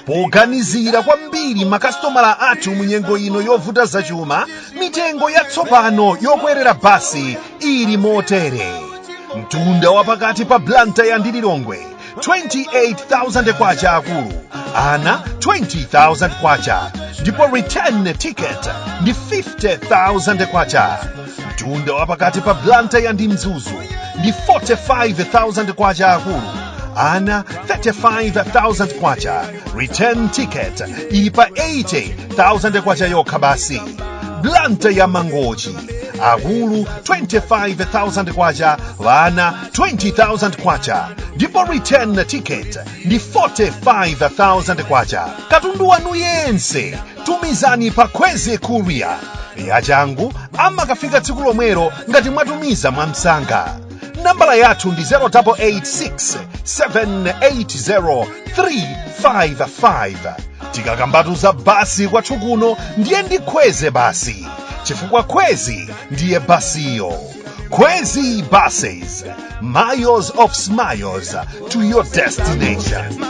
Poganizira kwambiri makasitomala athu munyengo ino yovuta zachuma, mitengo yatsopano yokwerera basi ili motere. Mtunda wapakati pa Bwande ndi Lilongwe 28,000 kwacha akulu, ana 20,000 kwacha, ndipo return ticket ndi 50,000 kwacha. Mtunda wapakati pa Bwande ndi Mzuzu ndi 45,000 kwacha akulu, ana 35,000 kwacha, return ticket ili pa 80,000 kwacha yokha basi. Bwande ya Mangochi akulu 25,000 kwacha, vana 20,000 kwacha, ndipo return ticket ndi 45,000 kwacha. Katundu wanu yense tumizani pa Khwezy courier yachangu amakafika tsiku lomwero ngati mwatumiza mwamsanga. Nambala yathu ndi 0886 780 355. Tikakambatu za basi kwathu kuno ndiye ndi Khwezy basi, chifukwa Khwezy ndiye basiyo. Khwezy buses, miles of smiles to your destination.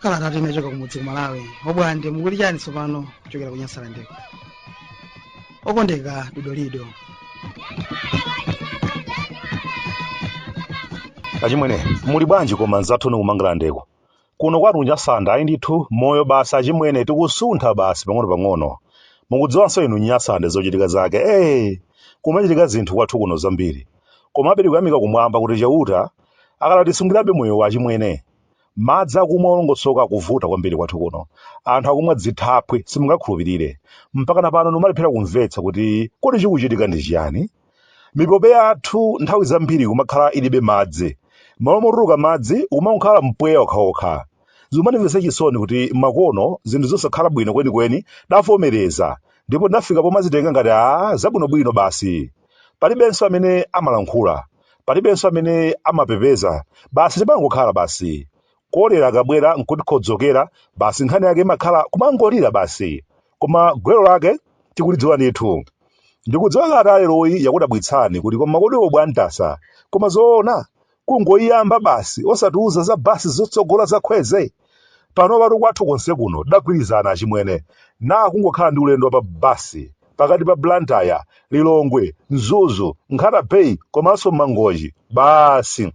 Kalata timechoka kumudzi Malawi. Bwande mukuli chani tsopano kuchokera kunyasala ndeko. Okondeka dodolido. Achimwene, muli bwanji koma nzathu kumangala ndeko. Kuno kwatu nyasanda ayi ndithu moyo basi achimwene tikusuntha basi pang'ono. Mukudziwanso inu nyasanda zochitika zake. Kumachitika zinthu kwathu kuno zambiri. Komabe tikuyamika kumwamba kuti chauta akalatisungirabe moyo wa achimwene. Madzi akumwa olongosoka kuvuta kwambiri kwathu kuno. Anthu akumwa dzithaphwe simungakhulupirire. Mpaka na pano numalephera kumvetsa kuti kodi chikuchitika ndi chiyani. Mipope yathu nthawi zambiri kumakhala ilibe madzi. Malo motuluka madzi umakhala mpweya okhaokha. Zimanimvetse chisoni kuti makono zinthu zosakhala bwino kwenikweni davomereza, ndipo ndafika pomazitenga ngati zabwinobwino basi. Palibenso amene amalankhula, palibenso amene amapepeza, basi timangokhala basi. Kolera akabwera nkutikodzokera basi nkhani yake imakhala kumangolira basi. Koma gwero lake tikulidziwa ndithu. Ndikudziwa kale leroyi yakudabwitsani kuti koma kodi Bwandasa, koma zoona kungoyamba basi osatiuza za basi zotsogola za Khwezy. Pano patu kwathu konse kuno dagwirizana achimwene na kungokhala ndi ulendo pa basi pakati pa Bwande, Lilongwe, Mzuzu, Nkhata Bay komanso Mangochi. Basi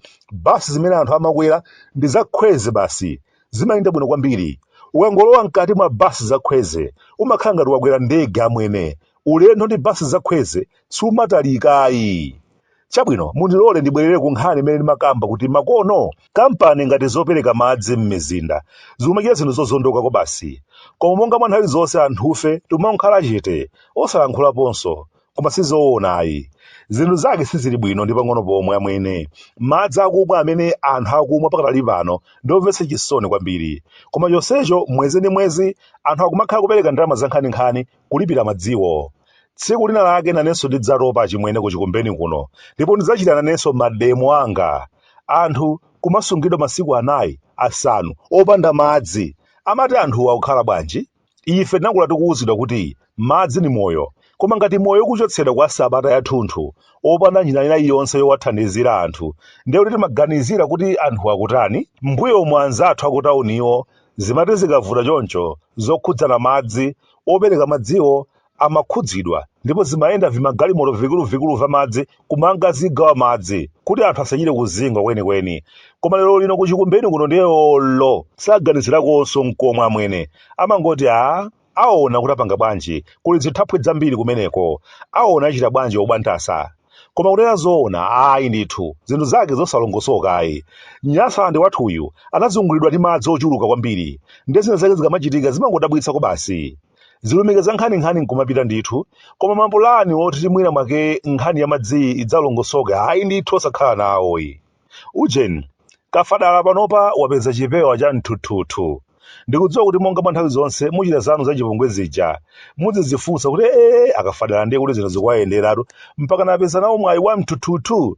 zimene anthu amakwera ndi za Khwezy basi, zimayenda bwino kwambiri. Ukangolowa mkati mwa basi za Khwezy umakhala ngati wakwera ndege amwene. Ulendo ndi basi za Khwezy sumatalikayi. Chabwino mundilole ndibwerere ku nkhani imene ndimakamba kuti makono kampani ngati zopereka madzi m'mizinda zikumachita zinthu zozondokako basi. Koma monga mwa nthawi zonse anthufe timakhala chete osalankhulaponso, koma sizoonayi. Zinthu zake sizili bwino ndi pang'ono pomwe amwene. Madzi akumwa amene anthu akumwa pakatali pano ndiomvetsa chisoni kwambiri. Koma chonsecho mwezi ndi mwezi anthu akumakhala kupereka ndalama za nkhaninkhani kulipira madziwo. Tsiku lina lake nanenso ndidzatopa achimwene kuchikumbeni kuno, ndipo ndidzachita nanenso mademo anga. Anthu kumasungidwa masiku 4, 5 opanda madzi. Amati anthu akukhala bwanji? Ife tinakula tikuwuzidwa kuti madzi ni moyo. Koma ngati moyo ukuchotsedwa kwa sabata yathunthu opanda njira ina iliyonse yowathandizira anthu, ndiye kuti timaganizira kuti anthu akutani. Mbuyo mwa anzathu akutauniwo zimati zikavuta choncho zokhudzana madzi, opereka madziwo amakhudzidwa ndipo zimayenda vimagalimoto vikuluvikulu va madzi kumanga zigawa madzi kuti anthu asachite kuzinga kwenikweni. Koma lero lino kuchikumbeni kuno ndiyolo saganizirakonso mkomwe amwene. Amangoti aona kuti apanga bwanji kuli zithaphwi zambiri kumeneko, aona achita bwanji obwantasa. Koma kunena zoona ayi ndithu zinthu zake zosalongosoka ayi. Nyasande wathuyu anazungulidwa ndi madzi ochuluka kwambiri, ndi zina zake zikamachitika zimangodabwitsako basi. Zilumikeza nkhani nkumapita ndithu, koma mapulani oti mwina mwake nkhani ya madzi idzalongosoka ayi ndithu osakhala nawoyi. Ujeni kafadala panopa wapeza chipewa cha mthuthuthu. Ndikudziwa kuti monga mwa nthawi zonse muchita zanu za chipongwe zija muzizifunsa kuti akafadala ndiye kuti zinthu zikuwayenderatu mpaka napeza nawo mwayi wa mthuthuthu.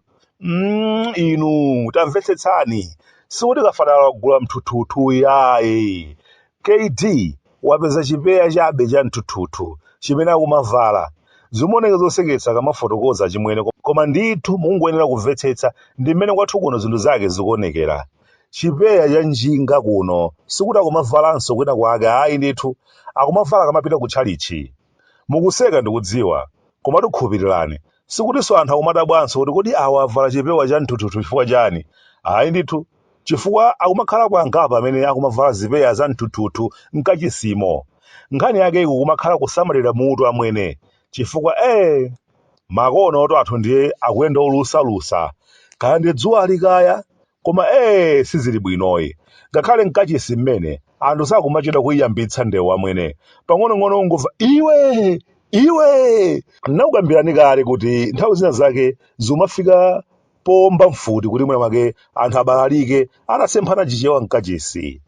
Inu tamvetsetsani, sikuti kafadala wagula mthuthuthu yayi. KD wapeza chipewa chabe cha mthuthuthu chimene akumavala. Zimoneka zoseketsa kamafotokoza chimwene, koma ndithu mungoyenera kumvetsetsa ndi mmene kwathu kuno zinthu zake zikuonekera. Chipewa cha njinga kuno sikuti akumavalanso kwina kwake ayi ndithu akumavala kamapita ku Tchalitchi. Mukuseka ndikudziwa, koma tikhupirirani sikutinso anthu akumadabwanso kuti kodi awa avala chipewa cha mthuthuthu chifukwa chani. Ayi ndithu chifukwa akumakhala kwangapa amene akumavala zipewa za mthuthuthu mkachisimo. Nkhani yake iku kumakhala kusamalira mutu amwene, chifukwa makono oto athu ndiye akuyenda olusalusa kaya ndi dzuwa likaya, koma sizili bwinoyi. Ngakhale mkachisi mmene anthu sakumachita kuiyambitsa ndewu amwene, pang'onong'ono ungumva iwe ndinakukambirani kale kuti nthawi zina zake zimafika pomba mfuti kuti mwina mwake anthu abalalike anasemphana chichewa mkachisi.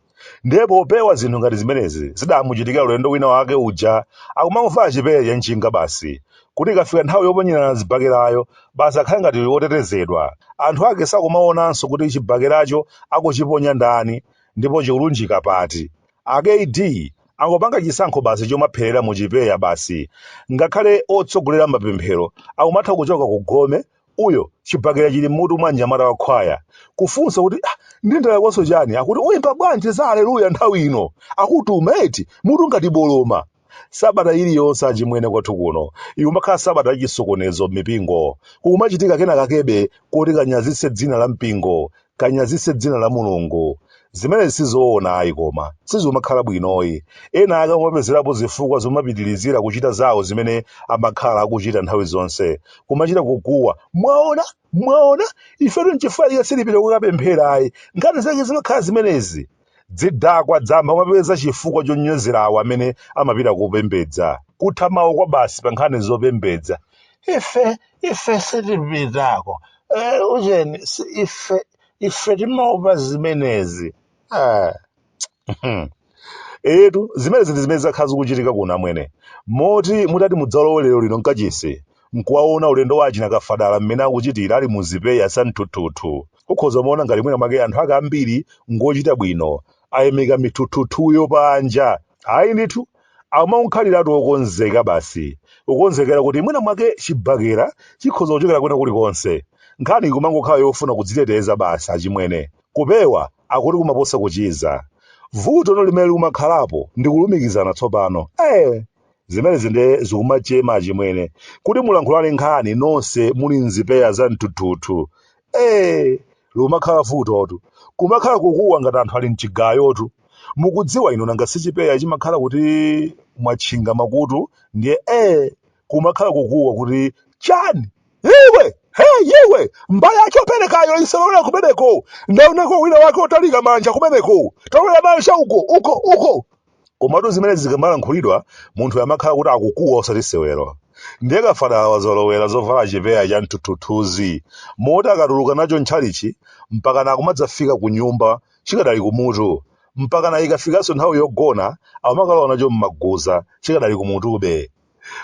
Ndipo popewa zinthu ngati zimenezi zidamuchitikira ulendo wina wake uja akumangovala chipewa cha njinga basi, kuti ikafika nthawi yoponyerana zibakerayo basi akhale ngati otetezedwa. Anthu ake sakumaonanso kuti chibakeracho akuchiponya ndani ndipo chikulunjika pati. AKD angopanga chisankho basi chomapherera mu chipewa basi. Ngakhale otsogolera mapemphero akumatha kuchoka ku gome, uyo chibakera chili mutu mwa mnyamata wa khwaya kufunsa kuti ndindalakonso chani, akuti uyimba bwanji za aleluya nthawi ino, akutuma eti mutu ngati boloma. Sabata iliyonse achimwene kwathu kuno ikumakhala sabata yachisokonezo m'mipingo, kukumachitika kena kakebe kuti kanyazitse dzina la mpingo, kanyazitse dzina la Mulungu. Zimene sizoona ayi, koma sizikumakhala bwinoyi. Ena ake amapezerapo zifukwa zomapitirizira kuchita zawo zimene amakhala akuchita nthawi zonse, kumachita kuguwa. Mwaona ifetu nchifukwa chake silipita kukapemphera ayi. Nkhani zake zimakhala zimenezi. Dzidakwa dzamba amapeza chifukwa chonyozera awo amene amapita kupembedza, kuthamawo kwa basi pa nkhani zopembedza. Ife silipitako ujeni ife timaopa zimenezi. Etu zimenezi ndi zimene zakhala zikuchitika kuno amwene. Moti mutati mudzalowe lero lino mkachisi nkuwaona ulendo wachi nakafadala mmene akuchitira ali mu zipewa za mthuthuthu. Ukhoza maona ngati mwina mwake anthu ake ambiri ngochita bwino ayimika mithuthuthuyo panja. Ayi ndithu akumakhaliratu okonzeka basi, ukonzekera kuti mwina mwake chibakera chikhoza kuchokera kwina kulikonse. Nkhani kumangokhala yofuna kudziteteza basi achimwene. Kupewa akuti kumaposa kuchiza. Vuto limene likumakhalapo ndi kulumikizana tsopano. Zimenezi ndi zikumachema achimwene kuti mulankhulane nkhani nonse muli mzipewa za mthuthuthu. Lumakhala vutotu, kumakhala kukuwa ngati anthu ali mchigayotu. Mukudziwa ino nanga si chipewa chimakhala kuti mwatchinga makutu, ndiye kumakhala kukuwa kuti chani iwe mbaya yake operekayo isalolera kumeneko, ndaonako wina wake otalika manja kumeneko, talolera manja uko. Komatu zimene zikamalankhulidwa munthu amakhala kuti akukuwa osati sewero. Ndiye kafadala wazolowera zovala chipewa cha mthuthuthuzi, moti akatuluka nacho Tchalitchi mpaka nakumadzafika ku nyumba chikadali kumutu, mpaka na ikafikanso nthawi yogona amakalowa nacho mmaguza chikadali kumutube.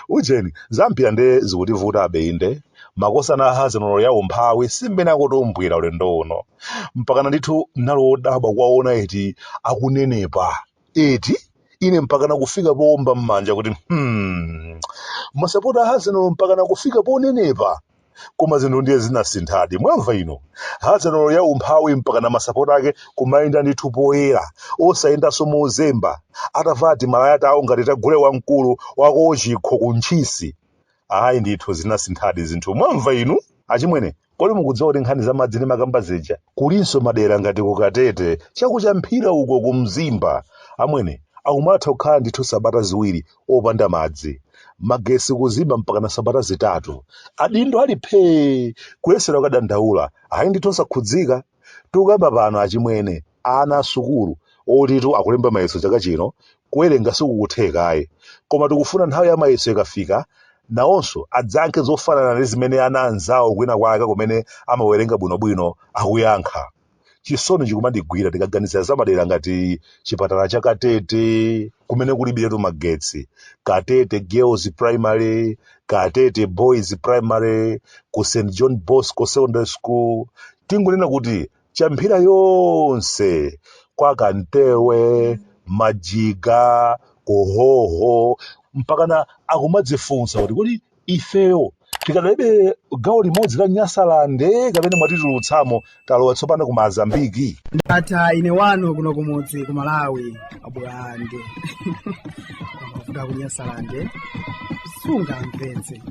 Ujeni zampira nde zikutivutabe inde makosana ahazenolo ya umphawi simmene akutumbwira ulendo uno, mpaka ndithu nalodabwa kwaona eti akunenepa eti ine mpaka nakufika pomba mmanja kuti masapota ahazenolo mpaka nakufika ponenepa. Koma zinthu ndiye zinasinthadi, mwamva ino hazenolo ya umphawi mpaka na masapota ake kumayenda ndithu poyera osayendanso mozemba, atavati malayata awo ngati tagule wamkulu wako chikho kunchisi. Ayi ndithu zinasinthadi zinthu, mwamva inu achimwene. Kodi mukudziwa kuti nkhani za madzi ndi makamba zija kulinso madera ngati kukatete chakucha mphira uko kumzimba amwene akumatha kukhala ndithu sabata ziwiri opanda madzi, magesi kuzima mpaka na sabata zitatu, adindo ali phee kuyesera kudandaula, ayi ndithu osakhudzika. Tikukamba pano achimwene ana asukulu otitu akulemba mayeso chaka chino, kuwerenga sikukutheka ayi, koma tikufuna nthawi ya mayeso ikafika nawonso adzankhe zofanana ndi zimene ana anzawo kwina kwake kumene amawerenga bwinobwino akuyankha. Chisoni chikumandigwira tikaganizira zamadera ngati chipatala cha Katete kumene kulibiretu magetsi, Katete Girls Primary, Katete Boys Primary, ku St John Bosco Secondary School, tingonena kuti champhira yonse kwa Kantewe, Majiga, Kuhoho, mpakana akumadzifunsa kuti ifeyo tikadalibe gawo limodzi la Nyasalande kapena mwatitulutsamo talowa tsopano ku Mozambiki. Ndata ine wanu kuno kumudzi ku Malawi abwande mafuta ku Nyasalande sunga mpenzi.